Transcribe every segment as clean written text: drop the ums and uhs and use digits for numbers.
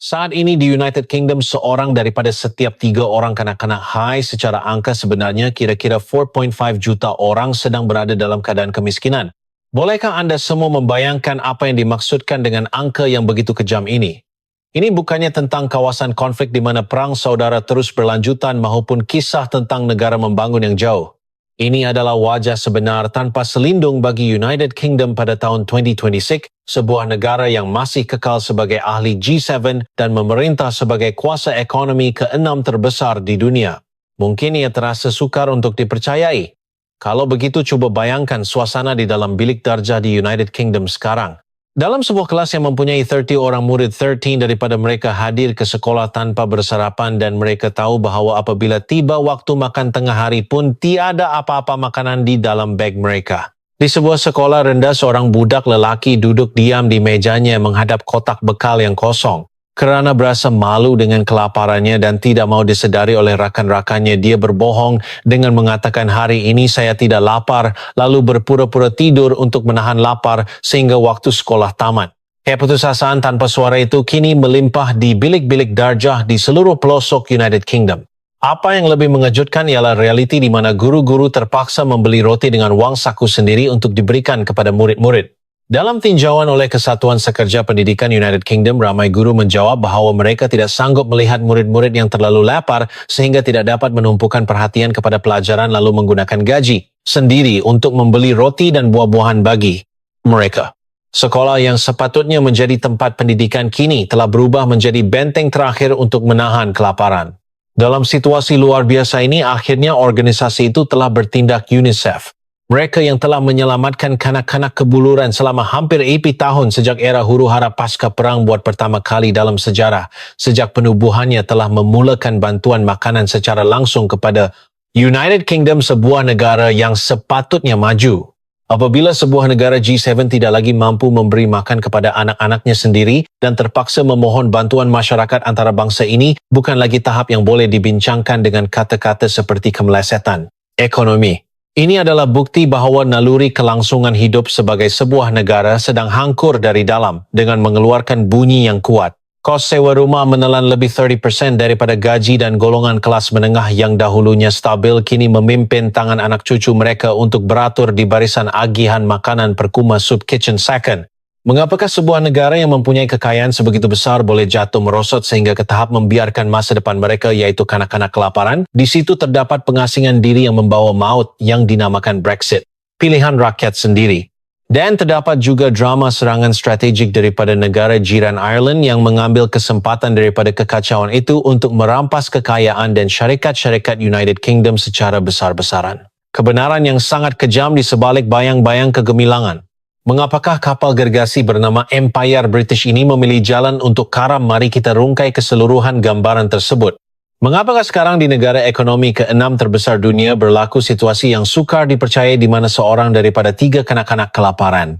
Saat ini di United Kingdom, seorang daripada setiap 3 orang kanak-kanak high. Secara angka sebenarnya kira-kira 4.5 juta orang sedang berada dalam keadaan kemiskinan. Bolehkah anda semua membayangkan apa yang dimaksudkan dengan angka yang begitu kejam ini? Ini bukannya tentang kawasan konflik di mana perang saudara terus berlanjutan maupun kisah tentang negara membangun yang jauh. Ini adalah wajah sebenar tanpa selindung bagi United Kingdom pada tahun 2026, sebuah negara yang masih kekal sebagai ahli G7 dan memerintah sebagai kuasa ekonomi ke-6 terbesar di dunia. Mungkin ia terasa sukar untuk dipercayai. Kalau begitu, coba bayangkan suasana di dalam bilik darjah di United Kingdom sekarang. Dalam sebuah kelas yang mempunyai 30 orang murid, 13 daripada mereka hadir ke sekolah tanpa bersarapan dan mereka tahu bahawa apabila tiba waktu makan tengah hari pun tiada apa-apa makanan di dalam beg mereka. Di sebuah sekolah rendah, seorang budak lelaki duduk diam di mejanya menghadap kotak bekal yang kosong. Kerana berasa malu dengan kelaparannya dan tidak mau disedari oleh rakan-rakannya, dia berbohong dengan mengatakan hari ini saya tidak lapar, lalu berpura-pura tidur untuk menahan lapar sehingga waktu sekolah tamat. Keputusasaan tanpa suara itu kini melimpah di bilik-bilik darjah di seluruh pelosok United Kingdom. Apa yang lebih mengejutkan ialah realiti di mana guru-guru terpaksa membeli roti dengan wang saku sendiri untuk diberikan kepada murid-murid. Dalam tinjauan oleh Kesatuan Sekerja Pendidikan United Kingdom, ramai guru menjawab bahawa mereka tidak sanggup melihat murid-murid yang terlalu lapar sehingga tidak dapat menumpukan perhatian kepada pelajaran lalu menggunakan gaji sendiri untuk membeli roti dan buah-buahan bagi mereka. Sekolah yang sepatutnya menjadi tempat pendidikan kini telah berubah menjadi benteng terakhir untuk menahan kelaparan. Dalam situasi luar biasa ini, akhirnya organisasi itu telah bertindak. UNICEF. Mereka yang telah menyelamatkan kanak-kanak kebuluran selama hampir 80 tahun sejak era huru-hara pasca perang buat pertama kali dalam sejarah. Sejak penubuhannya telah memulakan bantuan makanan secara langsung kepada United Kingdom, sebuah negara yang sepatutnya maju. Apabila sebuah negara G7 tidak lagi mampu memberi makan kepada anak-anaknya sendiri dan terpaksa memohon bantuan masyarakat antarabangsa, ini bukan lagi tahap yang boleh dibincangkan dengan kata-kata seperti kemelesetan ekonomi. Ini adalah bukti bahawa naluri kelangsungan hidup sebagai sebuah negara sedang hangkur dari dalam dengan mengeluarkan bunyi yang kuat. Kos sewa rumah menelan lebih 30% daripada gaji dan golongan kelas menengah yang dahulunya stabil kini memimpin tangan anak cucu mereka untuk beratur di barisan agihan makanan perkuma soup kitchen second. Mengapakah sebuah negara yang mempunyai kekayaan sebegitu besar boleh jatuh merosot sehingga ke tahap membiarkan masa depan mereka, yaitu kanak-kanak kelaparan? Di situ terdapat pengasingan diri yang membawa maut yang dinamakan Brexit, pilihan rakyat sendiri. Dan terdapat juga drama serangan strategik daripada negara jiran Ireland yang mengambil kesempatan daripada kekacauan itu untuk merampas kekayaan dan syarikat-syarikat United Kingdom secara besar-besaran. Kebenaran yang sangat kejam di sebalik bayang-bayang kegemilangan. Mengapakah kapal gergasi bernama Empire British ini memilih jalan untuk karam? Mari kita rungkai keseluruhan gambaran tersebut. Mengapakah sekarang di negara ekonomi ke-6 terbesar dunia berlaku situasi yang sukar dipercayai di mana seorang daripada 3 kanak-kanak kelaparan?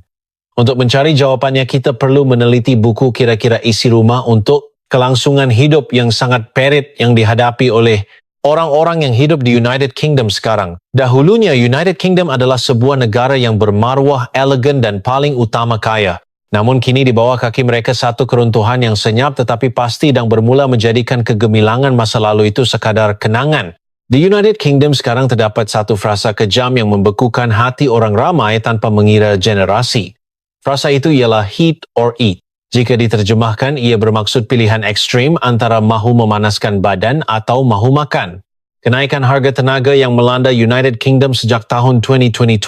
Untuk mencari jawabannya, kita perlu meneliti buku kira-kira isi rumah untuk kelangsungan hidup yang sangat perit yang dihadapi oleh orang-orang yang hidup di United Kingdom sekarang. Dahulunya, United Kingdom adalah sebuah negara yang bermaruah, elegan dan paling utama kaya. Namun kini di bawah kaki mereka satu keruntuhan yang senyap tetapi pasti dan bermula menjadikan kegemilangan masa lalu itu sekadar kenangan. Di United Kingdom sekarang terdapat satu frasa kejam yang membekukan hati orang ramai tanpa mengira generasi. Frasa itu ialah heat or eat. Jika diterjemahkan, ia bermaksud pilihan ekstrim antara mahu memanaskan badan atau mahu makan. Kenaikan harga tenaga yang melanda United Kingdom sejak tahun 2020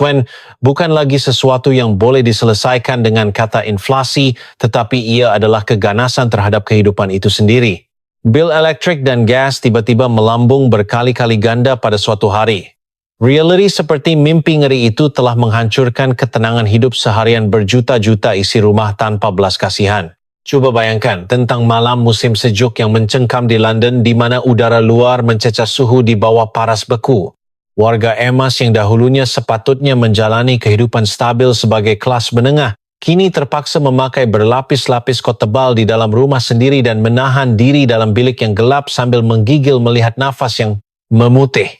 bukan lagi sesuatu yang boleh diselesaikan dengan kata inflasi, tetapi ia adalah keganasan terhadap kehidupan itu sendiri. Bil elektrik dan gas tiba-tiba melambung berkali-kali ganda pada suatu hari. Realiti seperti mimpi ngeri itu telah menghancurkan ketenangan hidup seharian berjuta-juta isi rumah tanpa belas kasihan. Coba bayangkan tentang malam musim sejuk yang mencengkam di London di mana udara luar mencecah suhu di bawah paras beku. Warga emas yang dahulunya sepatutnya menjalani kehidupan stabil sebagai kelas menengah, kini terpaksa memakai berlapis-lapis kot tebal di dalam rumah sendiri dan menahan diri dalam bilik yang gelap sambil menggigil melihat nafas yang memutih.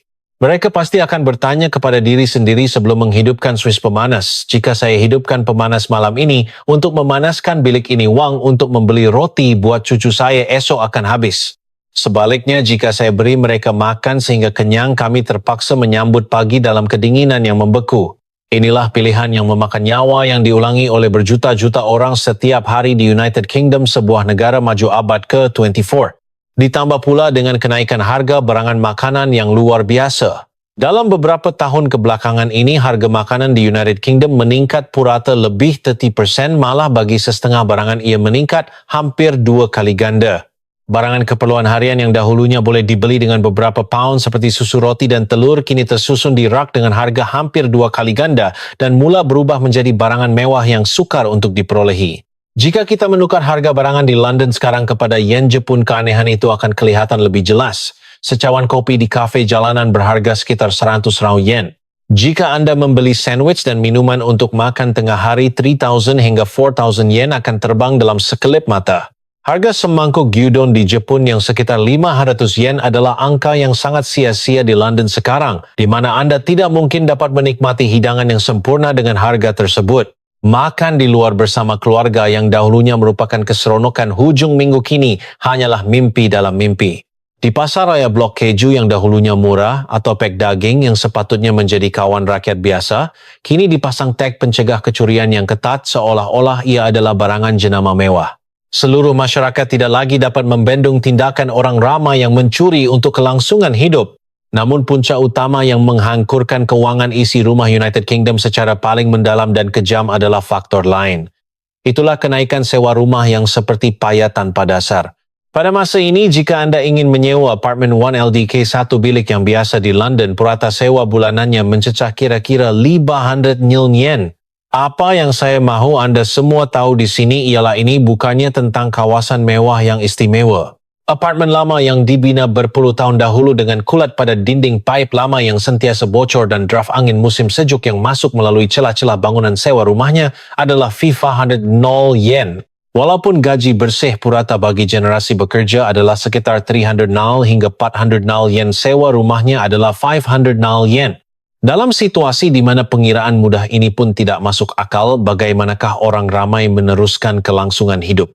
Mereka pasti akan bertanya kepada diri sendiri sebelum menghidupkan Swiss pemanas. Jika saya hidupkan pemanas malam ini untuk memanaskan bilik ini, wang untuk membeli roti buat cucu saya esok akan habis. Sebaliknya, jika saya beri mereka makan sehingga kenyang, kami terpaksa menyambut pagi dalam kedinginan yang membeku. Inilah pilihan yang memakan nyawa yang diulangi oleh berjuta-juta orang setiap hari di United Kingdom, sebuah negara maju abad ke-24. Ditambah pula dengan kenaikan harga barangan makanan yang luar biasa. Dalam beberapa tahun kebelakangan ini, harga makanan di United Kingdom meningkat purata lebih 30%, malah bagi setengah barangan ia meningkat hampir 2 kali ganda. Barangan keperluan harian yang dahulunya boleh dibeli dengan beberapa pound seperti susu roti dan telur, kini tersusun di rak dengan harga hampir 2 kali ganda dan mula berubah menjadi barangan mewah yang sukar untuk diperolehi. Jika kita menukar harga barangan di London sekarang kepada yen Jepun, keanehan itu akan kelihatan lebih jelas. Secawan kopi di kafe jalanan berharga sekitar 100 yen. Jika Anda membeli sandwich dan minuman untuk makan tengah hari, 3,000 hingga 4,000 yen akan terbang dalam sekelip mata. Harga semangkuk gyudon di Jepun yang sekitar 500 yen adalah angka yang sangat sia-sia di London sekarang, di mana Anda tidak mungkin dapat menikmati hidangan yang sempurna dengan harga tersebut. Makan di luar bersama keluarga yang dahulunya merupakan keseronokan hujung minggu kini hanyalah mimpi dalam mimpi. Di pasar raya blok keju yang dahulunya murah atau pek daging yang sepatutnya menjadi kawan rakyat biasa, kini dipasang tag pencegah kecurian yang ketat seolah-olah ia adalah barangan jenama mewah. Seluruh masyarakat tidak lagi dapat membendung tindakan orang ramai yang mencuri untuk kelangsungan hidup. Namun punca utama yang menghancurkan keuangan isi rumah United Kingdom secara paling mendalam dan kejam adalah faktor lain. Itulah kenaikan sewa rumah yang seperti payah tanpa dasar. Pada masa ini, jika Anda ingin menyewa apartemen 1LDK 1 bilik yang biasa di London, purata sewa bulanannya mencecah kira-kira 500 yen. Apa yang saya mahu Anda semua tahu di sini ialah ini bukannya tentang kawasan mewah yang istimewa. Apartemen lama yang dibina berpuluh tahun dahulu dengan kulat pada dinding pipe lama yang sentiasa bocor dan draft angin musim sejuk yang masuk melalui celah-celah bangunan sewa rumahnya adalah 500 yen. Walaupun gaji bersih purata bagi generasi bekerja adalah sekitar 300 hingga 400 yen, sewa rumahnya adalah 500 yen. Dalam situasi di mana pengiraan mudah ini pun tidak masuk akal, bagaimanakah orang ramai meneruskan kelangsungan hidup?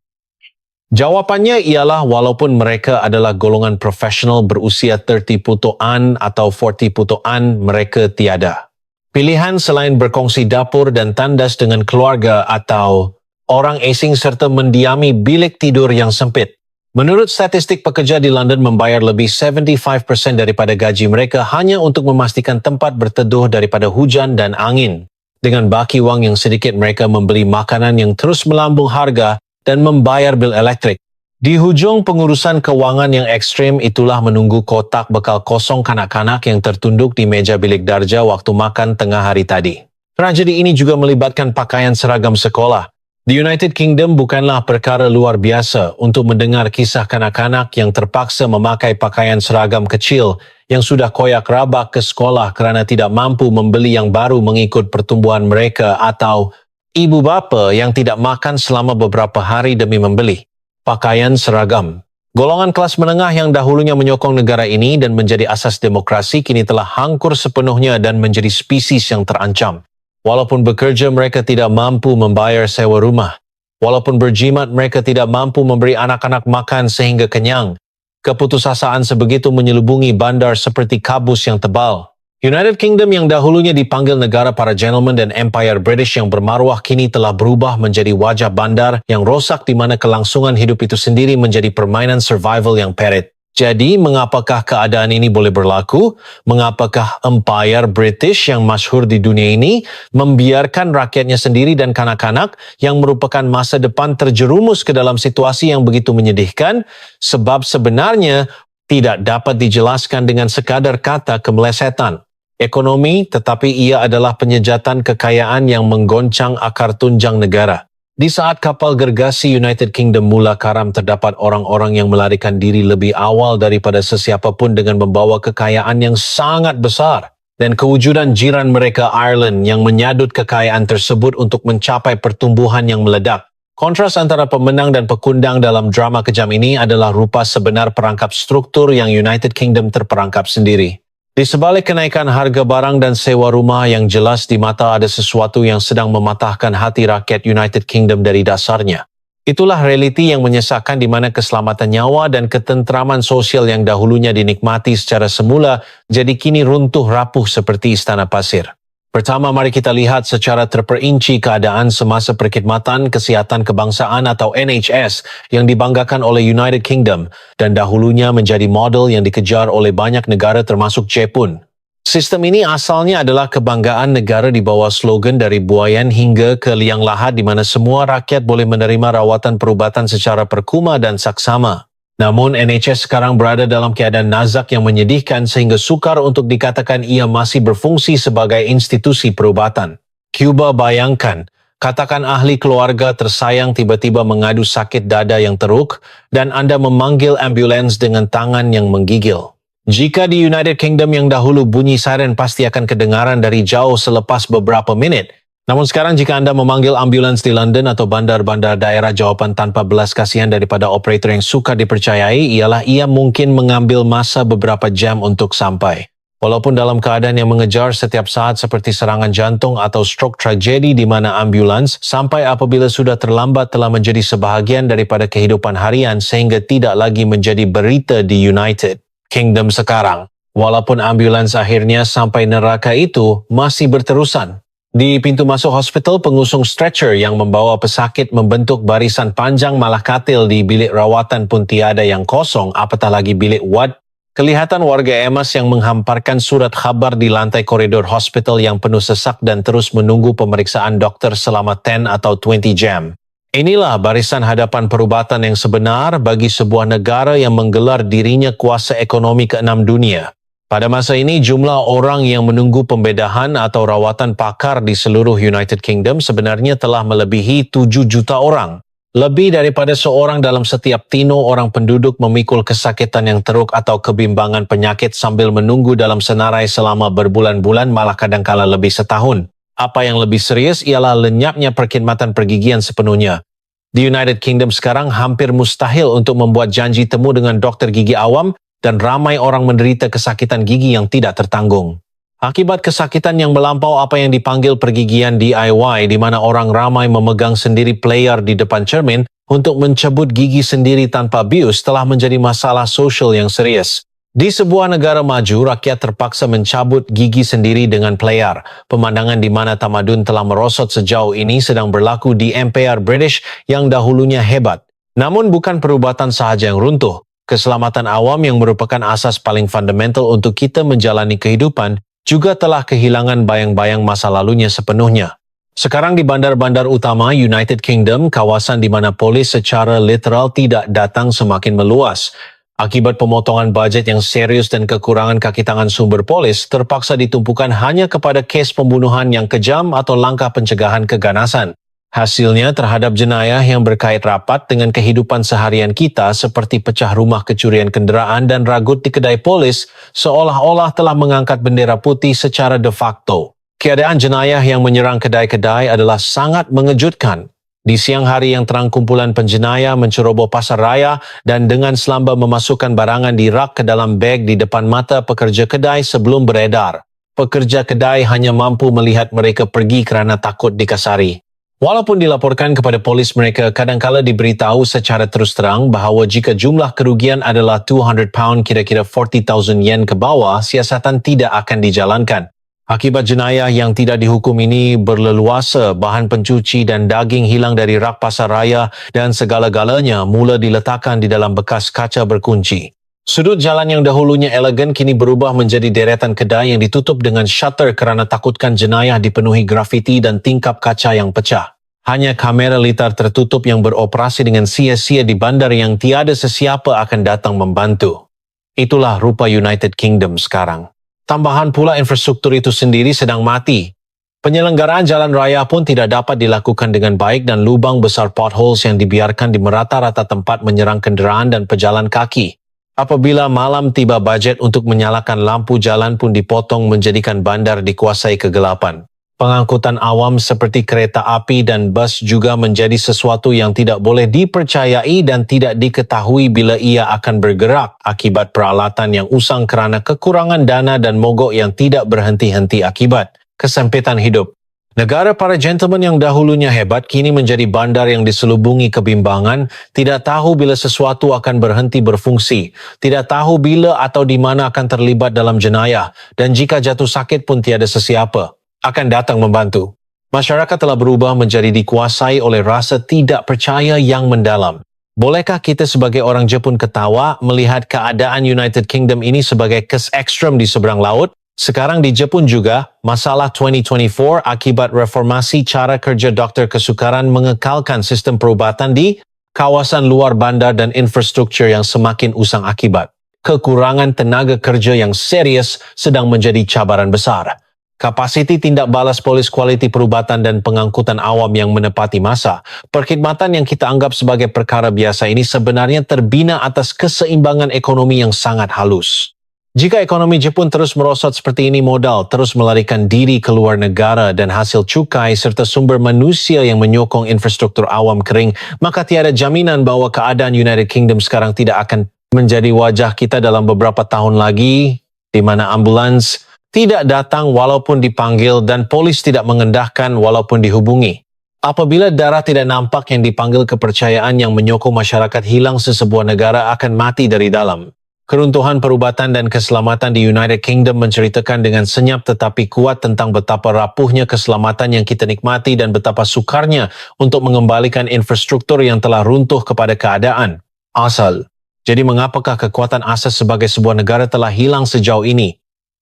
Jawapannya ialah walaupun mereka adalah golongan profesional berusia 30 putuan atau 40 putuan, mereka tiada pilihan selain berkongsi dapur dan tandas dengan keluarga atau orang asing serta mendiami bilik tidur yang sempit. Menurut statistik, pekerja di London membayar lebih 75% daripada gaji mereka hanya untuk memastikan tempat berteduh daripada hujan dan angin. Dengan baki wang yang sedikit, mereka membeli makanan yang terus melambung harga dan membayar bil elektrik. Di hujung pengurusan keuangan yang ekstrim itulah menunggu kotak bekal kosong kanak-kanak yang tertunduk di meja bilik darja waktu makan tengah hari tadi. Tragedi ini juga melibatkan pakaian seragam sekolah. Di United Kingdom bukanlah perkara luar biasa untuk mendengar kisah kanak-kanak yang terpaksa memakai pakaian seragam kecil yang sudah koyak rabak ke sekolah kerana tidak mampu membeli yang baru mengikut pertumbuhan mereka, atau ibu bapa yang tidak makan selama beberapa hari demi membeli pakaian seragam. Golongan kelas menengah yang dahulunya menyokong negara ini dan menjadi asas demokrasi kini telah hancur sepenuhnya dan menjadi spesies yang terancam. Walaupun bekerja, mereka tidak mampu membayar sewa rumah. Walaupun berjimat, mereka tidak mampu memberi anak-anak makan sehingga kenyang. Keputusasaan sebegitu menyelubungi bandar seperti kabus yang tebal. United Kingdom yang dahulunya dipanggil negara para gentleman dan Empire British yang bermaruah kini telah berubah menjadi wajah bandar yang rosak di mana kelangsungan hidup itu sendiri menjadi permainan survival yang perit. Jadi, mengapakah keadaan ini boleh berlaku? Mengapakah Empire British yang masyhur di dunia ini membiarkan rakyatnya sendiri dan kanak-kanak yang merupakan masa depan terjerumus ke dalam situasi yang begitu menyedihkan? Sebab sebenarnya tidak dapat dijelaskan dengan sekadar kata kemelesetan ekonomi, tetapi ia adalah penyejatan kekayaan yang menggoncang akar tunjang negara. Di saat kapal gergasi United Kingdom mula karam, terdapat orang-orang yang melarikan diri lebih awal daripada sesiapapun dengan membawa kekayaan yang sangat besar, dan kewujudan jiran mereka Ireland yang menyadut kekayaan tersebut untuk mencapai pertumbuhan yang meledak. Kontras antara pemenang dan pekundang dalam drama kejam ini adalah rupa sebenar perangkap struktur yang United Kingdom terperangkap sendiri. Di sebalik kenaikan harga barang dan sewa rumah yang jelas di mata ada sesuatu yang sedang mematahkan hati rakyat United Kingdom dari dasarnya. Itulah realiti yang menyesakkan di mana keselamatan nyawa dan ketentraman sosial yang dahulunya dinikmati secara semula jadi kini runtuh rapuh seperti istana pasir. Pertama, mari kita lihat secara terperinci keadaan semasa Perkhidmatan Kesihatan Kebangsaan atau NHS yang dibanggakan oleh United Kingdom dan dahulunya menjadi model yang dikejar oleh banyak negara termasuk Jepun. Sistem ini asalnya adalah kebanggaan negara di bawah slogan dari buayan hingga ke liang lahat di mana semua rakyat boleh menerima rawatan perubatan secara percuma dan saksama. Namun NHS sekarang berada dalam keadaan nazak yang menyedihkan sehingga sukar untuk dikatakan ia masih berfungsi sebagai institusi perubatan. Cuba bayangkan, katakan ahli keluarga tersayang tiba-tiba mengadu sakit dada yang teruk dan Anda memanggil ambulans dengan tangan yang menggigil. Jika di United Kingdom yang dahulu bunyi siren pasti akan kedengaran dari jauh selepas beberapa menit. Namun sekarang jika Anda memanggil ambulans di London atau bandar-bandar daerah, jawapan tanpa belas kasihan daripada operator yang suka dipercayai ialah ia mungkin mengambil masa beberapa jam untuk sampai. Walaupun dalam keadaan yang mengejar setiap saat seperti serangan jantung atau stroke tragedi di mana ambulans sampai apabila sudah terlambat telah menjadi sebahagian daripada kehidupan harian sehingga tidak lagi menjadi berita di United Kingdom sekarang. Walaupun ambulans akhirnya sampai neraka itu masih berterusan. Di pintu masuk hospital, pengusung stretcher yang membawa pesakit membentuk barisan panjang malah katil di bilik rawatan pun tiada yang kosong, apatah lagi bilik ward. Kelihatan warga emas yang menghamparkan surat khabar di lantai koridor hospital yang penuh sesak dan terus menunggu pemeriksaan dokter selama 10 atau 20 jam. Inilah barisan hadapan perubatan yang sebenar bagi sebuah negara yang menggelar dirinya kuasa ekonomi ke-6 dunia. Pada masa ini, jumlah orang yang menunggu pembedahan atau rawatan pakar di seluruh United Kingdom sebenarnya telah melebihi 7 juta orang. Lebih daripada seorang dalam setiap tino orang penduduk memikul kesakitan yang teruk atau kebimbangan penyakit sambil menunggu dalam senarai selama berbulan-bulan malah kadangkala lebih setahun. Apa yang lebih serius ialah lenyapnya perkhidmatan pergigian sepenuhnya. Di United Kingdom sekarang hampir mustahil untuk membuat janji temu dengan dokter gigi awam dan ramai orang menderita kesakitan gigi yang tidak tertanggung. Akibat kesakitan yang melampau apa yang dipanggil pergigian DIY di mana orang ramai memegang sendiri player di depan cermin untuk mencabut gigi sendiri tanpa bius telah menjadi masalah sosial yang serius. Di sebuah negara maju, rakyat terpaksa mencabut gigi sendiri dengan player. Pemandangan di mana tamadun telah merosot sejauh ini sedang berlaku di Empire British yang dahulunya hebat. Namun bukan perubatan sahaja yang runtuh. Keselamatan awam yang merupakan asas paling fundamental untuk kita menjalani kehidupan juga telah kehilangan bayang-bayang masa lalunya sepenuhnya. Sekarang di bandar-bandar utama United Kingdom, kawasan di mana polis secara literal tidak datang semakin meluas. Akibat pemotongan bajet yang serius dan kekurangan kaki tangan sumber polis, terpaksa ditumpukan hanya kepada kes pembunuhan yang kejam atau langkah pencegahan keganasan. Hasilnya terhadap jenayah yang berkait rapat dengan kehidupan seharian kita seperti pecah rumah, kecurian kenderaan dan ragut di kedai polis seolah-olah telah mengangkat bendera putih secara de facto. Keadaan jenayah yang menyerang kedai-kedai adalah sangat mengejutkan. Di siang hari yang terang kumpulan penjenayah menceroboh pasar raya dan dengan selamba memasukkan barangan di rak ke dalam beg di depan mata pekerja kedai sebelum beredar. Pekerja kedai hanya mampu melihat mereka pergi kerana takut dikasari. Walaupun dilaporkan kepada polis, mereka kadangkala diberitahu secara terus terang bahawa jika jumlah kerugian adalah £200 kira-kira 40,000 yen ke bawah, siasatan tidak akan dijalankan. Akibat jenayah yang tidak dihukum ini berleluasa, bahan pencuci dan daging hilang dari rak pasar raya dan segala-galanya mula diletakkan di dalam bekas kaca berkunci. Sudut jalan yang dahulunya elegan kini berubah menjadi deretan kedai yang ditutup dengan shutter kerana takutkan jenayah dipenuhi grafiti dan tingkap kaca yang pecah. Hanya kamera litar tertutup yang beroperasi dengan sia-sia di bandar yang tiada sesiapa akan datang membantu. Itulah rupa United Kingdom sekarang. Tambahan pula infrastruktur itu sendiri sedang mati. Penyelenggaraan jalan raya pun tidak dapat dilakukan dengan baik dan lubang besar potholes yang dibiarkan di merata-rata tempat menyerang kenderaan dan pejalan kaki. Apabila malam tiba, bajet untuk menyalakan lampu jalan pun dipotong menjadikan bandar dikuasai kegelapan. Pengangkutan awam seperti kereta api dan bas juga menjadi sesuatu yang tidak boleh dipercayai dan tidak diketahui bila ia akan bergerak akibat peralatan yang usang kerana kekurangan dana dan mogok yang tidak berhenti-henti akibat kesempitan hidup. Negara para gentleman yang dahulunya hebat kini menjadi bandar yang diselubungi kebimbangan, tidak tahu bila sesuatu akan berhenti berfungsi, tidak tahu bila atau di mana akan terlibat dalam jenayah, dan jika jatuh sakit pun tiada sesiapa akan datang membantu. Masyarakat telah berubah menjadi dikuasai oleh rasa tidak percaya yang mendalam. Bolehkah kita sebagai orang Jepun ketawa melihat keadaan United Kingdom ini sebagai kes ekstrem di seberang laut? Sekarang di Jepun juga, masalah 2024 akibat reformasi cara kerja doktor kesukaran mengekalkan sistem perubatan di kawasan luar bandar dan infrastruktur yang semakin usang akibat. Kekurangan tenaga kerja yang serius sedang menjadi cabaran besar. Kapasiti tindak balas polis kualiti perubatan dan pengangkutan awam yang menepati masa, perkhidmatan yang kita anggap sebagai perkara biasa ini sebenarnya terbina atas keseimbangan ekonomi yang sangat halus. Jika ekonomi Jepun terus merosot seperti ini, modal terus melarikan diri ke luar negara dan hasil cukai serta sumber manusia yang menyokong infrastruktur awam kering, maka tiada jaminan bahawa keadaan United Kingdom sekarang tidak akan menjadi wajah kita dalam beberapa tahun lagi, di mana ambulans tidak datang walaupun dipanggil dan polis tidak mengendahkan walaupun dihubungi. Apabila darah tidak nampak yang dipanggil, kepercayaan yang menyokong masyarakat hilang, sesebuah negara akan mati dari dalam. Keruntuhan perubatan dan keselamatan di United Kingdom menceritakan dengan senyap tetapi kuat tentang betapa rapuhnya keselamatan yang kita nikmati dan betapa sukarnya untuk mengembalikan infrastruktur yang telah runtuh kepada keadaan asal. Jadi mengapakah kekuatan asas sebagai sebuah negara telah hilang sejauh ini?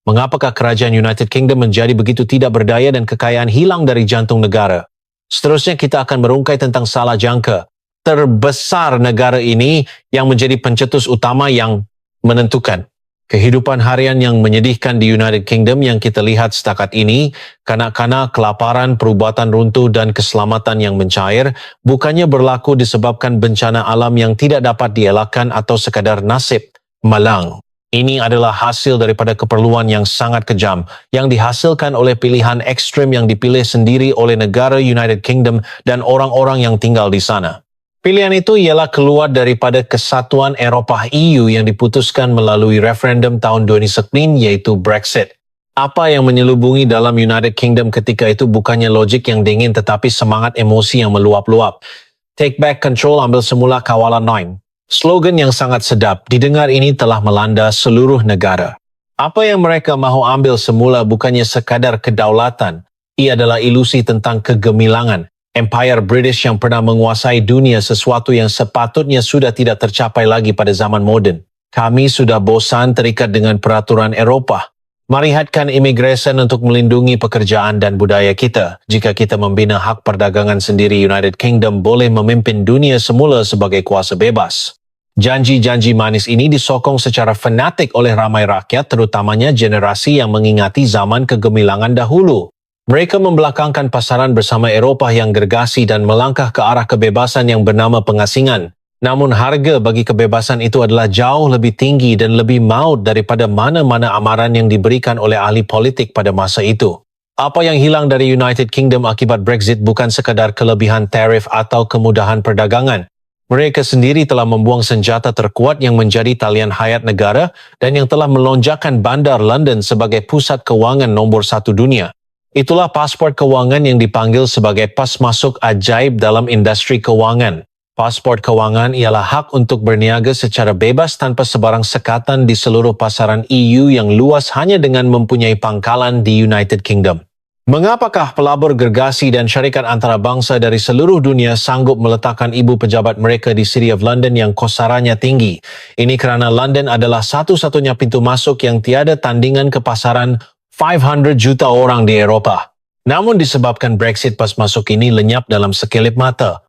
Mengapakah kerajaan United Kingdom menjadi begitu tidak berdaya dan kekayaan hilang dari jantung negara? Seterusnya kita akan merungkai tentang salah jangka terbesar negara ini yang menjadi pencetus utama yang menentukan kehidupan harian yang menyedihkan di United Kingdom yang kita lihat setakat ini. Kanak-kanak, kelaparan, perubatan runtuh dan keselamatan yang mencair bukannya berlaku disebabkan bencana alam yang tidak dapat dielakkan atau sekadar nasib malang. Ini adalah hasil daripada keperluan yang sangat kejam yang dihasilkan oleh pilihan ekstrem yang dipilih sendiri oleh negara United Kingdom dan orang-orang yang tinggal di sana. Pilihan itu ialah keluar daripada Kesatuan Eropah EU yang diputuskan melalui referendum tahun 2019 iaitu Brexit. Apa yang menyelubungi dalam United Kingdom ketika itu bukannya logik yang dingin tetapi semangat emosi yang meluap-luap. Take back control, ambil semula kawalan 9. Slogan yang sangat sedap didengar ini telah melanda seluruh negara. Apa yang mereka mahu ambil semula bukannya sekadar kedaulatan. Ia adalah ilusi tentang kegemilangan. Empire British yang pernah menguasai dunia, sesuatu yang sepatutnya sudah tidak tercapai lagi pada zaman moden. Kami sudah bosan terikat dengan peraturan Eropah. Marihatkan immigration untuk melindungi pekerjaan dan budaya kita. Jika kita membina hak perdagangan sendiri, United Kingdom boleh memimpin dunia semula sebagai kuasa bebas. Janji-janji manis ini disokong secara fanatik oleh ramai rakyat, terutamanya generasi yang mengingati zaman kegemilangan dahulu. Mereka membelakangkan pasaran bersama Eropah yang gergasi dan melangkah ke arah kebebasan yang bernama pengasingan. Namun harga bagi kebebasan itu adalah jauh lebih tinggi dan lebih maut daripada mana-mana amaran yang diberikan oleh ahli politik pada masa itu. Apa yang hilang dari United Kingdom akibat Brexit bukan sekadar kelebihan tarif atau kemudahan perdagangan. Mereka sendiri telah membuang senjata terkuat yang menjadi talian hayat negara dan yang telah melonjakkan bandar London sebagai pusat kewangan nombor 1 dunia. Itulah pasport kewangan yang dipanggil sebagai pas masuk ajaib dalam industri kewangan. Pasport kewangan ialah hak untuk berniaga secara bebas tanpa sebarang sekatan di seluruh pasaran EU yang luas hanya dengan mempunyai pangkalan di United Kingdom. Mengapakah pelabur gergasi dan syarikat antarabangsa dari seluruh dunia sanggup meletakkan ibu pejabat mereka di City of London yang kosarannya tinggi? Ini kerana London adalah satu-satunya pintu masuk yang tiada tandingan ke pasaran 500 juta orang di Eropah. Namun disebabkan Brexit, pas masuk ini lenyap dalam sekelip mata.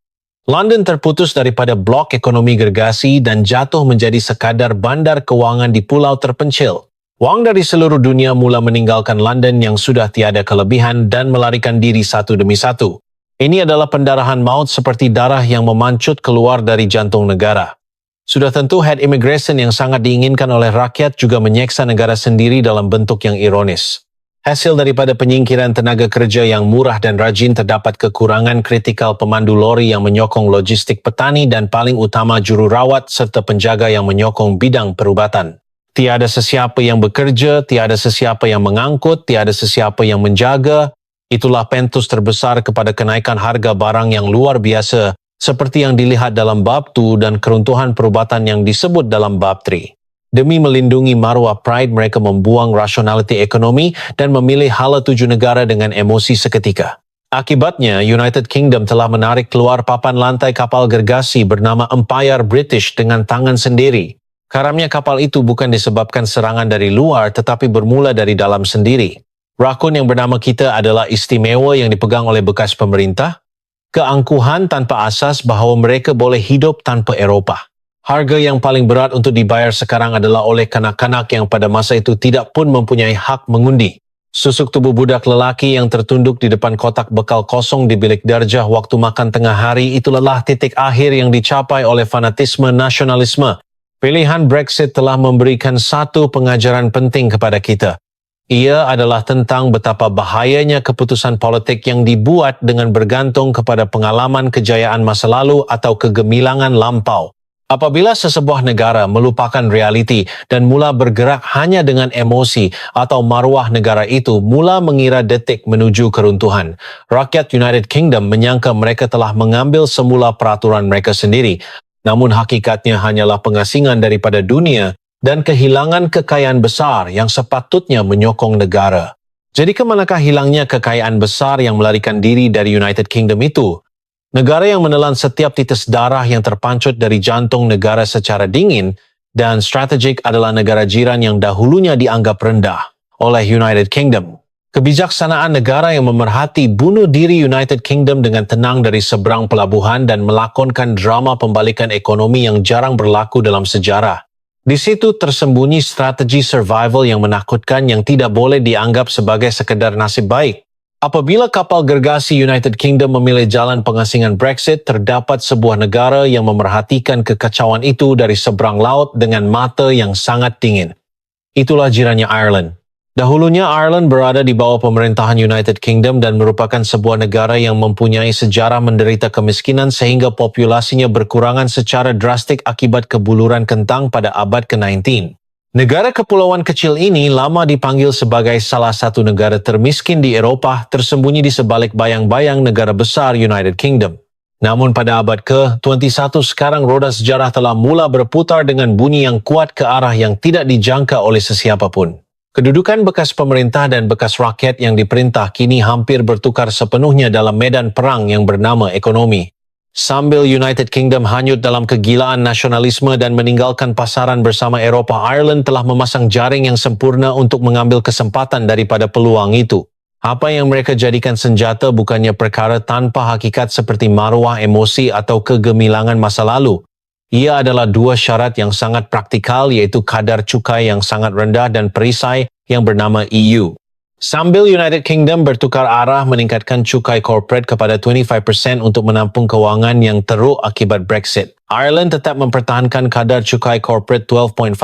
London terputus daripada blok ekonomi gergasi dan jatuh menjadi sekadar bandar kewangan di pulau terpencil. Wang dari seluruh dunia mula meninggalkan London yang sudah tiada kelebihan dan melarikan diri satu demi satu. Ini adalah pendarahan maut seperti darah yang memancut keluar dari jantung negara. Sudah tentu head immigration yang sangat diinginkan oleh rakyat juga menyeksa negara sendiri dalam bentuk yang ironis. Hasil daripada penyingkiran tenaga kerja yang murah dan rajin, terdapat kekurangan kritikal pemandu lori yang menyokong logistik petani dan paling utama jururawat serta penjaga yang menyokong bidang perubatan. Tiada sesiapa yang bekerja, tiada sesiapa yang mengangkut, tiada sesiapa yang menjaga. Itulah pentus terbesar kepada kenaikan harga barang yang luar biasa seperti yang dilihat dalam bab 2 dan keruntuhan perubatan yang disebut dalam bab 3. Demi melindungi maruah Pride, mereka membuang rasionaliti ekonomi dan memilih hala tuju negara dengan emosi seketika. Akibatnya, United Kingdom telah menarik keluar papan lantai kapal gergasi bernama Empire British dengan tangan sendiri. Karamnya kapal itu bukan disebabkan serangan dari luar tetapi bermula dari dalam sendiri. Rakun yang bernama kita adalah istimewa yang dipegang oleh bekas pemerintah. Keangkuhan tanpa asas bahawa mereka boleh hidup tanpa Eropah. Harga yang paling berat untuk dibayar sekarang adalah oleh kanak-kanak yang pada masa itu tidak pun mempunyai hak mengundi. Susuk tubuh budak lelaki yang tertunduk di depan kotak bekal kosong di bilik darjah waktu makan tengah hari, itulah titik akhir yang dicapai oleh fanatisme nasionalisme. Pilihan Brexit telah memberikan satu pengajaran penting kepada kita. Ia adalah tentang betapa bahayanya keputusan politik yang dibuat dengan bergantung kepada pengalaman kejayaan masa lalu atau kegemilangan lampau. Apabila sesebuah negara melupakan realiti dan mula bergerak hanya dengan emosi atau maruah negara itu mula mengira detik menuju keruntuhan. Rakyat United Kingdom menyangka mereka telah mengambil semula peraturan mereka sendiri, namun hakikatnya hanyalah pengasingan daripada dunia dan kehilangan kekayaan besar yang sepatutnya menyokong negara. Jadi kemanakah hilangnya kekayaan besar yang melarikan diri dari United Kingdom itu? Negara yang menelan setiap titis darah yang terpancut dari jantung negara secara dingin dan strategik adalah negara jiran yang dahulunya dianggap rendah oleh United Kingdom. Kebijaksanaan negara yang memerhati bunuh diri United Kingdom dengan tenang dari seberang pelabuhan dan melakonkan drama pembalikan ekonomi yang jarang berlaku dalam sejarah. Di situ tersembunyi strategi survival yang menakutkan yang tidak boleh dianggap sebagai sekedar nasib baik. Apabila kapal gergasi United Kingdom memilih jalan pengasingan Brexit, terdapat sebuah negara yang memerhatikan kekacauan itu dari seberang laut dengan mata yang sangat dingin. Itulah jirannya Ireland. Dahulunya Ireland berada di bawah pemerintahan United Kingdom dan merupakan sebuah negara yang mempunyai sejarah menderita kemiskinan sehingga populasinya berkurangan secara drastik akibat kebuluran kentang pada abad ke-19. Negara kepulauan kecil ini lama dipanggil sebagai salah satu negara termiskin di Eropah, tersembunyi di sebalik bayang-bayang negara besar United Kingdom. Namun pada abad ke-21 sekarang roda sejarah telah mula berputar dengan bunyi yang kuat ke arah yang tidak dijangka oleh sesiapa pun. Kedudukan bekas pemerintah dan bekas rakyat yang diperintah kini hampir bertukar sepenuhnya dalam medan perang yang bernama ekonomi. Sambil United Kingdom hanyut dalam kegilaan nasionalisme dan meninggalkan pasaran bersama Eropah, Ireland telah memasang jaring yang sempurna untuk mengambil kesempatan daripada peluang itu. Apa yang mereka jadikan senjata bukannya perkara tanpa hakikat seperti maruah emosi atau kegemilangan masa lalu. Ia adalah dua syarat yang sangat praktikal, yaitu kadar cukai yang sangat rendah dan perisai yang bernama EU. Sambil United Kingdom bertukar arah meningkatkan cukai corporate kepada 25% untuk menampung kewangan yang teruk akibat Brexit, Ireland tetap mempertahankan kadar cukai corporate 12.5%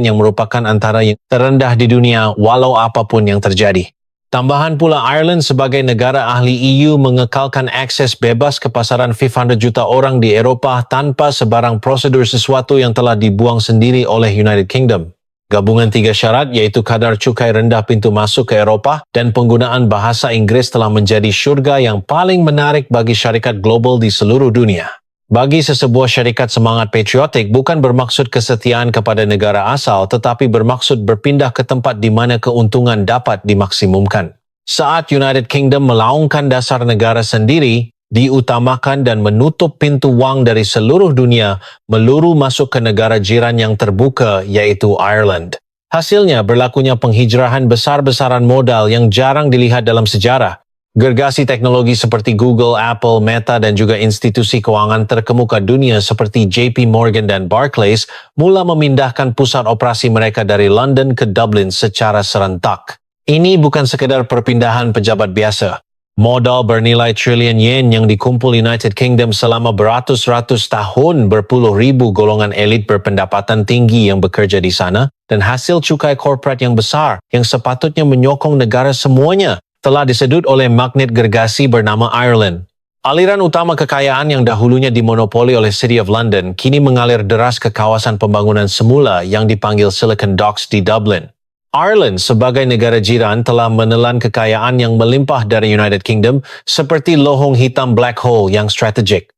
yang merupakan antara yang terendah di dunia walau apapun yang terjadi. Tambahan pula, Ireland sebagai negara ahli EU mengekalkan akses bebas ke pasaran 500 juta orang di Eropah tanpa sebarang prosedur sesuatu yang telah dibuang sendiri oleh United Kingdom. Gabungan tiga syarat yaitu kadar cukai rendah pintu masuk ke Eropah dan penggunaan bahasa Inggris telah menjadi syurga yang paling menarik bagi syarikat global di seluruh dunia. Bagi sesebuah syarikat semangat patriotik bukan bermaksud kesetiaan kepada negara asal tetapi bermaksud berpindah ke tempat di mana keuntungan dapat dimaksimumkan. Saat United Kingdom melaungkan dasar negara sendiri, diutamakan dan menutup pintu wang dari seluruh dunia meluru masuk ke negara jiran yang terbuka yaitu Ireland. Hasilnya berlakunya penghijrahan besar-besaran modal yang jarang dilihat dalam sejarah. Gergasi teknologi seperti Google, Apple, Meta dan juga institusi keuangan terkemuka dunia seperti JP Morgan dan Barclays mula memindahkan pusat operasi mereka dari London ke Dublin secara serentak. Ini bukan sekedar perpindahan pejabat biasa. Modal bernilai triliun yen yang dikumpul United Kingdom selama beratus-ratus tahun, berpuluh ribu golongan elit berpendapatan tinggi yang bekerja di sana, dan hasil cukai korporat yang besar yang sepatutnya menyokong negara semuanya telah disedut oleh magnet gergasi bernama Ireland. Aliran utama kekayaan yang dahulunya dimonopoli oleh City of London kini mengalir deras ke kawasan pembangunan semula yang dipanggil Silicon Docks di Dublin. Ireland sebagai negara jiran telah menelan kekayaan yang melimpah dari United Kingdom seperti lohong hitam black hole yang strategik.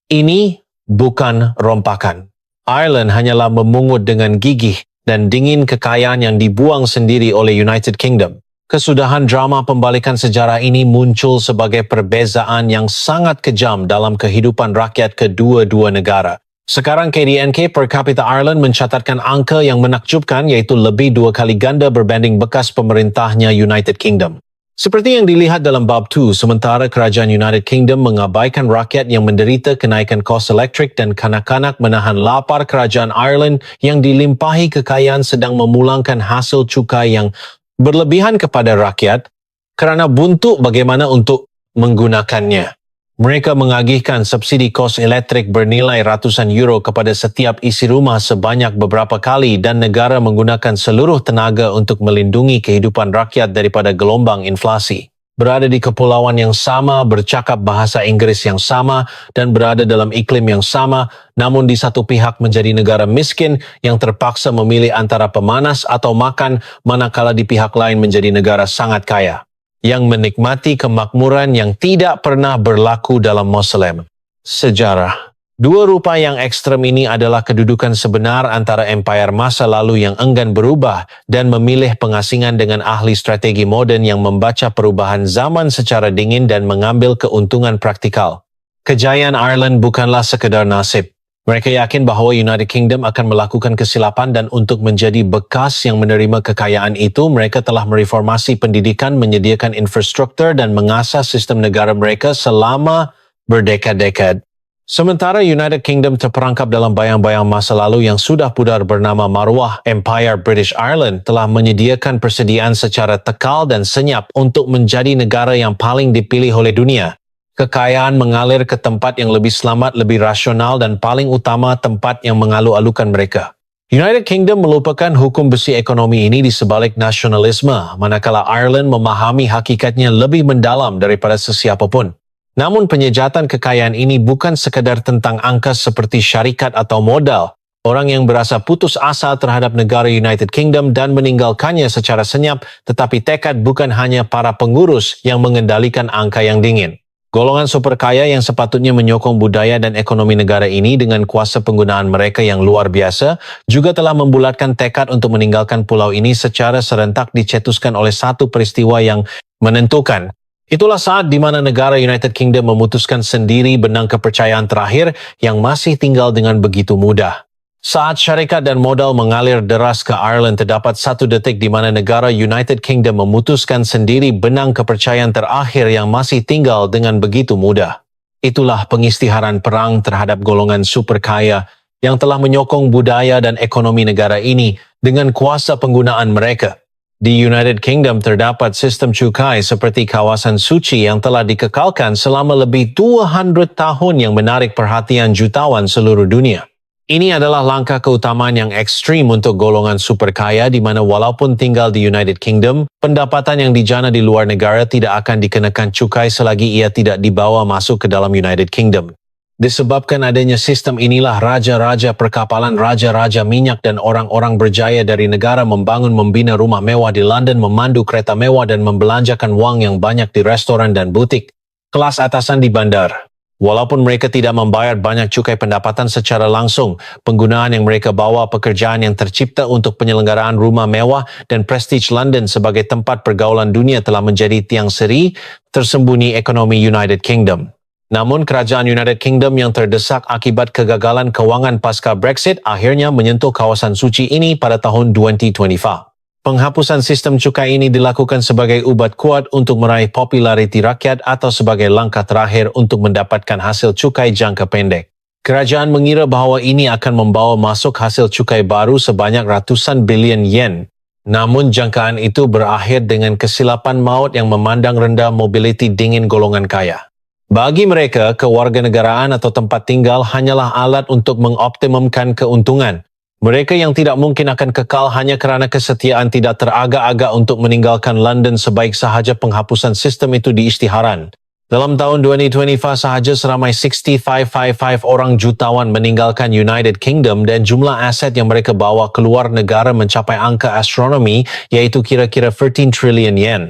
Ini bukan rompakan. Ireland hanyalah memungut dengan gigih dan dingin kekayaan yang dibuang sendiri oleh United Kingdom. Kesudahan drama pembalikan sejarah ini muncul sebagai perbezaan yang sangat kejam dalam kehidupan rakyat kedua-dua negara. Sekarang KDNK per kapita Ireland mencatatkan angka yang menakjubkan, yaitu lebih 2 kali ganda berbanding bekas pemerintahnya United Kingdom. Seperti yang dilihat dalam bab 2, sementara kerajaan United Kingdom mengabaikan rakyat yang menderita kenaikan kos elektrik dan kanak-kanak menahan lapar, kerajaan Ireland yang dilimpahi kekayaan sedang memulangkan hasil cukai yang berlebihan kepada rakyat kerana buntu bagaimana untuk menggunakannya. Mereka mengagihkan subsidi kos elektrik bernilai ratusan euro kepada setiap isi rumah sebanyak beberapa kali, dan negara menggunakan seluruh tenaga untuk melindungi kehidupan rakyat daripada gelombang inflasi. Berada di kepulauan yang sama, bercakap bahasa Inggris yang sama, dan berada dalam iklim yang sama, namun di satu pihak menjadi negara miskin yang terpaksa memilih antara pemanas atau makan, manakala di pihak lain menjadi negara sangat kaya yang menikmati kemakmuran yang tidak pernah berlaku dalam Muslim sejarah. Dua rupa yang ekstrem ini adalah kedudukan sebenar antara empayar masa lalu yang enggan berubah dan memilih pengasingan dengan ahli strategi moden yang membaca perubahan zaman secara dingin dan mengambil keuntungan praktikal. Kejayaan Ireland bukanlah sekedar nasib. Mereka yakin bahawa United Kingdom akan melakukan kesilapan, dan untuk menjadi bekas yang menerima kekayaan itu, mereka telah mereformasi pendidikan, menyediakan infrastruktur dan mengasah sistem negara mereka selama berdekad-dekad. Sementara United Kingdom terperangkap dalam bayang-bayang masa lalu yang sudah pudar bernama maruah Empire British Ireland, telah menyediakan persediaan secara tekal dan senyap untuk menjadi negara yang paling dipilih oleh dunia. Kekayaan mengalir ke tempat yang lebih selamat, lebih rasional, dan paling utama tempat yang mengalu-alukan mereka. United Kingdom melupakan hukum besi ekonomi ini di sebalik nasionalisme, manakala Ireland memahami hakikatnya lebih mendalam daripada sesiapapun. Namun penyejatan kekayaan ini bukan sekadar tentang angka seperti syarikat atau modal. Orang yang berasa putus asa terhadap negara United Kingdom dan meninggalkannya secara senyap, tetapi tekad bukan hanya para pengurus yang mengendalikan angka yang dingin. Golongan super kaya yang sepatutnya menyokong budaya dan ekonomi negara ini dengan kuasa penggunaan mereka yang luar biasa juga telah membulatkan tekad untuk meninggalkan pulau ini secara serentak dicetuskan oleh satu peristiwa yang menentukan. Itulah saat di mana negara United Kingdom memutuskan sendiri benang kepercayaan terakhir yang masih tinggal dengan begitu mudah. Saat syarikat dan modal mengalir deras ke Ireland, terdapat satu detik di mana negara United Kingdom memutuskan sendiri benang kepercayaan terakhir yang masih tinggal dengan begitu mudah. Itulah pengisytiharan perang terhadap golongan super kaya yang telah menyokong budaya dan ekonomi negara ini dengan kuasa penggunaan mereka. Di United Kingdom terdapat sistem cukai seperti kawasan suci yang telah dikekalkan selama lebih 200 tahun yang menarik perhatian jutawan seluruh dunia. Ini adalah langkah keutamaan yang ekstrim untuk golongan super kaya di mana walaupun tinggal di United Kingdom, pendapatan yang dijana di luar negara tidak akan dikenakan cukai selagi ia tidak dibawa masuk ke dalam United Kingdom. Disebabkan adanya sistem inilah raja-raja perkapalan, raja-raja minyak dan orang-orang berjaya dari negara membangun membina rumah mewah di London, memandu kereta mewah dan membelanjakan wang yang banyak di restoran dan butik kelas atasan di bandar. Walaupun mereka tidak membayar banyak cukai pendapatan secara langsung, penggunaan yang mereka bawa pekerjaan yang tercipta untuk penyelenggaraan rumah mewah dan prestige London sebagai tempat pergaulan dunia telah menjadi tiang seri tersembunyi ekonomi United Kingdom. Namun kerajaan United Kingdom yang terdesak akibat kegagalan kewangan pasca Brexit akhirnya menyentuh kawasan suci ini pada tahun 2025. Penghapusan sistem cukai ini dilakukan sebagai ubat kuat untuk meraih populariti rakyat atau sebagai langkah terakhir untuk mendapatkan hasil cukai jangka pendek. Kerajaan mengira bahawa ini akan membawa masuk hasil cukai baru sebanyak ratusan bilion yen. Namun jangkaan itu berakhir dengan kesilapan maut yang memandang rendah mobiliti dingin golongan kaya. Bagi mereka, kewarganegaraan atau tempat tinggal hanyalah alat untuk mengoptimumkan keuntungan. Mereka yang tidak mungkin akan kekal hanya kerana kesetiaan tidak teragak-agak untuk meninggalkan London sebaik sahaja penghapusan sistem itu di isytiharan. Dalam tahun 2025 sahaja seramai 65.55 orang jutawan meninggalkan United Kingdom dan jumlah aset yang mereka bawa keluar negara mencapai angka astronomi iaitu kira-kira 13 trilion yen.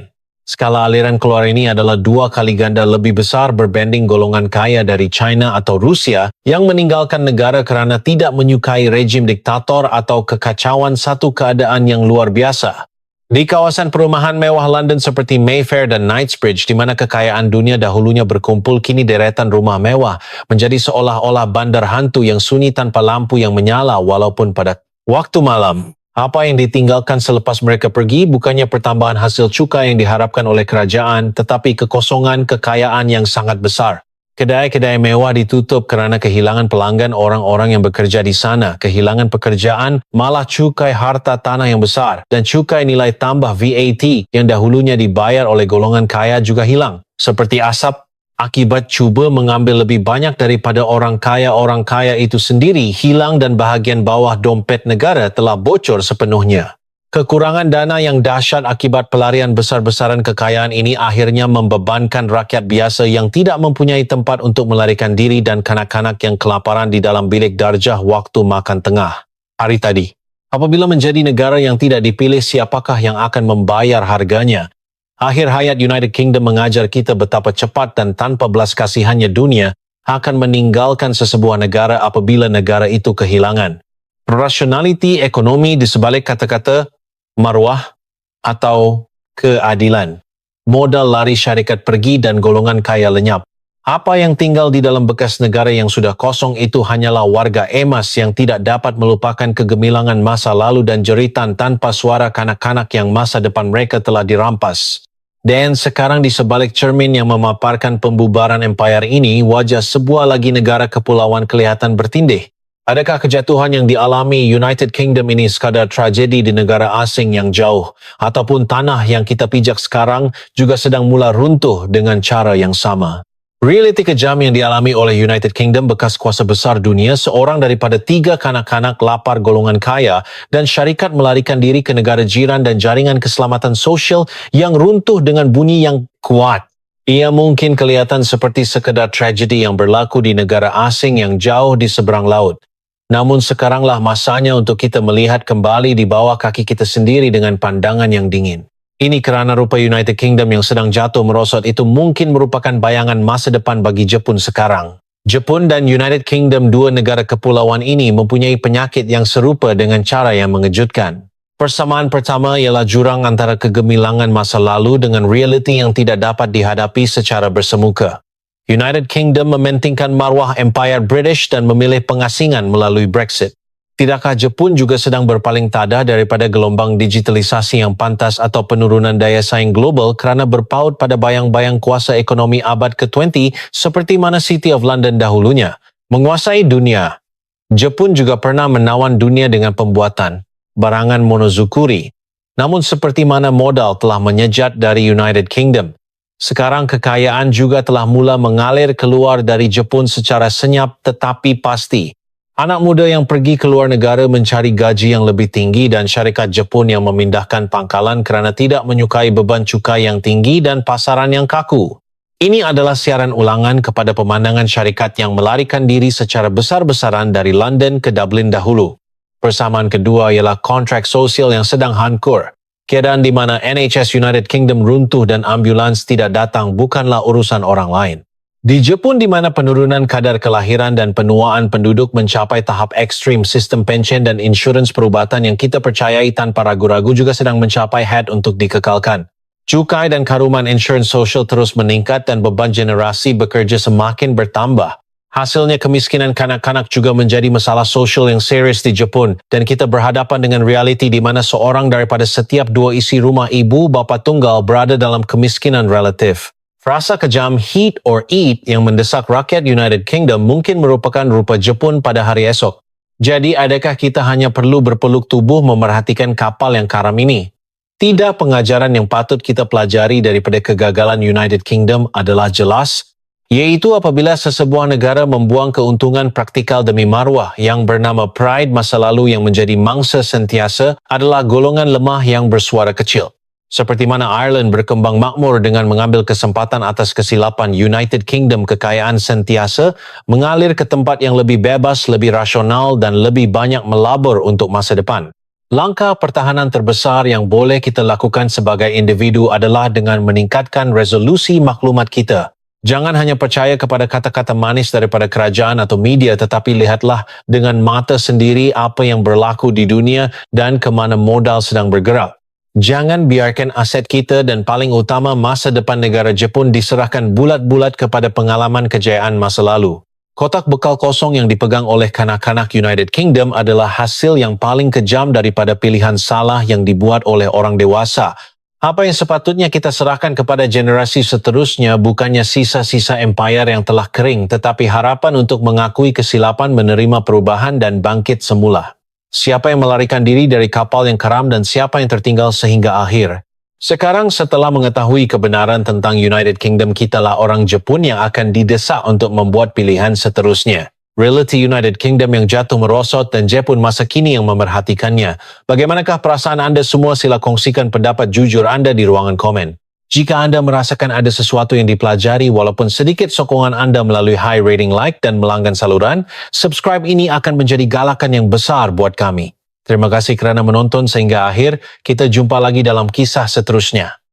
Skala aliran keluar ini adalah 2 kali ganda lebih besar berbanding golongan kaya dari China atau Rusia yang meninggalkan negara kerana tidak menyukai rejim diktator atau kekacauan satu keadaan yang luar biasa. Di kawasan perumahan mewah London seperti Mayfair dan Knightsbridge di mana kekayaan dunia dahulunya berkumpul, kini deretan rumah mewah menjadi seolah-olah bandar hantu yang sunyi tanpa lampu yang menyala walaupun pada waktu malam. Apa yang ditinggalkan selepas mereka pergi bukannya pertambahan hasil cukai yang diharapkan oleh kerajaan, tetapi kekosongan kekayaan yang sangat besar. Kedai-kedai mewah ditutup kerana kehilangan pelanggan orang-orang yang bekerja di sana, kehilangan pekerjaan, malah cukai harta tanah yang besar, dan cukai nilai tambah VAT yang dahulunya dibayar oleh golongan kaya juga hilang. Seperti asap, akibat cuba mengambil lebih banyak daripada orang kaya itu sendiri hilang dan bahagian bawah dompet negara telah bocor sepenuhnya. Kekurangan dana yang dahsyat akibat pelarian besar-besaran kekayaan ini akhirnya membebankan rakyat biasa yang tidak mempunyai tempat untuk melarikan diri dan kanak-kanak yang kelaparan di dalam bilik darjah waktu makan tengah hari tadi. Apabila menjadi negara yang tidak dipilih, siapakah yang akan membayar harganya? Akhir hayat United Kingdom mengajar kita betapa cepat dan tanpa belas kasihannya dunia akan meninggalkan sesebuah negara apabila negara itu kehilangan rationality ekonomi di sebalik kata-kata maruah atau keadilan. Modal lari syarikat pergi dan golongan kaya lenyap. Apa yang tinggal di dalam bekas negara yang sudah kosong itu hanyalah warga emas yang tidak dapat melupakan kegemilangan masa lalu dan jeritan tanpa suara kanak-kanak yang masa depan mereka telah dirampas. Dan sekarang di sebalik cermin yang memaparkan pembubaran empayar ini, wajah sebuah lagi negara kepulauan kelihatan bertindih. Adakah kejatuhan yang dialami United Kingdom ini sekadar tragedi di negara asing yang jauh, ataupun tanah yang kita pijak sekarang juga sedang mula runtuh dengan cara yang sama? Realiti kejam yang dialami oleh United Kingdom, bekas kuasa besar dunia, seorang daripada 3 kanak-kanak lapar golongan kaya dan syarikat melarikan diri ke negara jiran dan jaringan keselamatan sosial yang runtuh dengan bunyi yang kuat. Ia mungkin kelihatan seperti sekedar tragedi yang berlaku di negara asing yang jauh di seberang laut. Namun sekaranglah masanya untuk kita melihat kembali di bawah kaki kita sendiri dengan pandangan yang dingin. Ini kerana rupa United Kingdom yang sedang jatuh merosot itu mungkin merupakan bayangan masa depan bagi Jepun sekarang. Jepun dan United Kingdom, 2 negara kepulauan ini, mempunyai penyakit yang serupa dengan cara yang mengejutkan. Persamaan pertama ialah jurang antara kegemilangan masa lalu dengan realiti yang tidak dapat dihadapi secara bersemuka. United Kingdom mementingkan maruah Empire British dan memilih pengasingan melalui Brexit. Tidakkah Jepun juga sedang berpaling tada daripada gelombang digitalisasi yang pantas atau penurunan daya saing global kerana berpaut pada bayang-bayang kuasa ekonomi abad ke-20 seperti mana City of London dahulunya menguasai dunia? Jepun juga pernah menawan dunia dengan pembuatan barangan monozukuri. Namun seperti mana modal telah menyejat dari United Kingdom, sekarang kekayaan juga telah mula mengalir keluar dari Jepun secara senyap tetapi pasti. Anak muda yang pergi ke luar negara mencari gaji yang lebih tinggi dan syarikat Jepun yang memindahkan pangkalan kerana tidak menyukai beban cukai yang tinggi dan pasaran yang kaku. Ini adalah siaran ulangan kepada pemandangan syarikat yang melarikan diri secara besar-besaran dari London ke Dublin dahulu. Persamaan kedua ialah kontrak sosial yang sedang hancur. Keadaan di mana NHS United Kingdom runtuh dan ambulans tidak datang bukanlah urusan orang lain. Di Jepun di mana penurunan kadar kelahiran dan penuaan penduduk mencapai tahap ekstrim, sistem pension dan insurans perubatan yang kita percayai tanpa ragu-ragu juga sedang mencapai had untuk dikekalkan. Cukai dan karuman insurans sosial terus meningkat dan beban generasi bekerja semakin bertambah. Hasilnya kemiskinan kanak-kanak juga menjadi masalah sosial yang serius di Jepun dan kita berhadapan dengan realiti di mana seorang daripada setiap 2 isi rumah ibu bapa tunggal berada dalam kemiskinan relatif. Frasa kejam heat or eat yang mendesak rakyat United Kingdom mungkin merupakan rupa Jepun pada hari esok. Jadi adakah kita hanya perlu berpeluk tubuh memerhatikan kapal yang karam ini? Tidak, pengajaran yang patut kita pelajari daripada kegagalan United Kingdom adalah jelas, yaitu apabila sesebuah negara membuang keuntungan praktikal demi maruah yang bernama pride masa lalu yang menjadi mangsa sentiasa adalah golongan lemah yang bersuara kecil. Seperti mana Ireland berkembang makmur dengan mengambil kesempatan atas kesilapan United Kingdom, kekayaan sentiasa mengalir ke tempat yang lebih bebas, lebih rasional dan lebih banyak melabur untuk masa depan. Langkah pertahanan terbesar yang boleh kita lakukan sebagai individu adalah dengan meningkatkan resolusi maklumat kita. Jangan hanya percaya kepada kata-kata manis daripada kerajaan atau media, tetapi lihatlah dengan mata sendiri apa yang berlaku di dunia dan ke mana modal sedang bergerak. Jangan biarkan aset kita dan paling utama masa depan negara Jepun diserahkan bulat-bulat kepada pengalaman kejayaan masa lalu. Kotak bekal kosong yang dipegang oleh kanak-kanak United Kingdom adalah hasil yang paling kejam daripada pilihan salah yang dibuat oleh orang dewasa. Apa yang sepatutnya kita serahkan kepada generasi seterusnya bukannya sisa-sisa empayar yang telah kering, tetapi harapan untuk mengakui kesilapan, menerima perubahan dan bangkit semula. Siapa yang melarikan diri dari kapal yang karam dan siapa yang tertinggal sehingga akhir? Sekarang setelah mengetahui kebenaran tentang United Kingdom, kitalah orang Jepun yang akan didesak untuk membuat pilihan seterusnya. Reality United Kingdom yang jatuh merosot dan Jepun masa kini yang memerhatikannya. Bagaimanakah perasaan anda semua? Sila kongsikan pendapat jujur anda di ruangan komen. Jika anda merasakan ada sesuatu yang dipelajari, walaupun sedikit, sokongan anda melalui high rating like dan melanggan saluran, subscribe ini akan menjadi galakan yang besar buat kami. Terima kasih kerana menonton sehingga akhir. Kita jumpa lagi dalam kisah seterusnya.